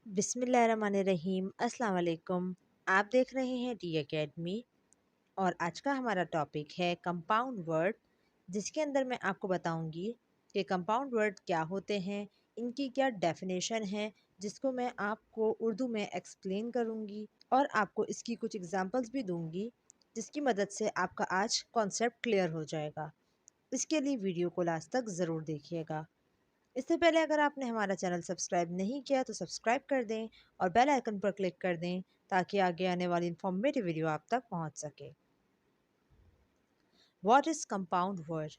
बिस्मिल्लाहिर्रहमानिर्रहीम अस्सलाम वालेकुम। आप देख रहे हैं टी एकेडमी और आज का हमारा टॉपिक है कंपाउंड वर्ड, जिसके अंदर मैं आपको बताऊंगी कि कंपाउंड वर्ड क्या होते हैं, इनकी क्या डेफिनेशन है, जिसको मैं आपको उर्दू में एक्सप्लेन करूंगी और आपको इसकी कुछ एग्जांपल्स भी दूंगी, जिसकी मदद से आपका आज कॉन्सेप्ट क्लियर हो जाएगा। इसके लिए वीडियो को लास्ट तक ज़रूर देखिएगा। इससे पहले अगर आपने हमारा चैनल सब्सक्राइब नहीं किया तो सब्सक्राइब कर दें और बेल आइकन पर क्लिक कर दें ताकि आगे आने वाली इंफॉर्मेटिव वीडियो आप तक पहुंच सके। What is compound word?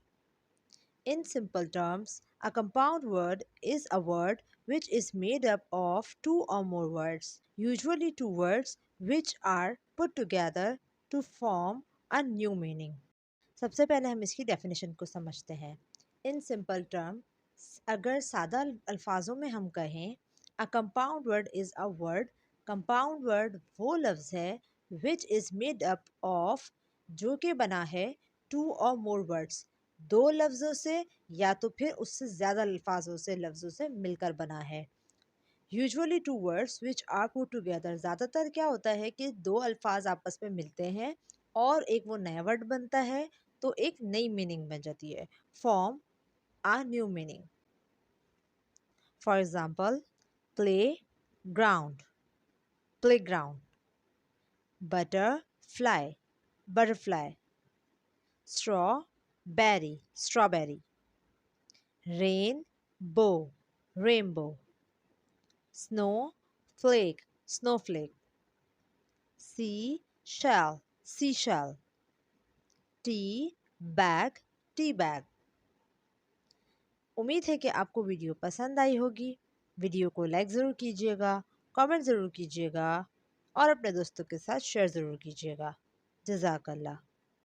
In simple terms, a compound word is a word which is made up of two or more words, usually two words which are put together to form a new meaning. सबसे पहले हम इसकी definition को समझते हैं। In simple term, अगर सादा अल्फाजों में हम कहें, a compound word is a word. Compound word वो लफ्ज़ है which is made up of, जो कि बना है टू और मोर वर्ड्स, दो लफ्ज़ों से या तो फिर उससे ज़्यादा अल्फाजों से, लफ्ज़ों से मिलकर बना है। Usually two words which are put together, ज़्यादातर क्या होता है कि दो अल्फाज आपस में मिलते हैं और एक वो नया वर्ड बनता है, तो एक नई मीनिंग बन जाती है। Form a new meaning. For example, play ground, play ground. Butterfly, butterfly. Straw berry, strawberry. Rain bow, rainbow. Snow flake, snowflake. Sea shell, seashell. Tea bag, tea bag. उम्मीद है कि आपको वीडियो पसंद आई होगी। वीडियो को लाइक ज़रूर कीजिएगा, comment ज़रूर कीजिएगा और अपने दोस्तों के साथ शेयर ज़रूर कीजिएगा। जज़ाकल्लाह।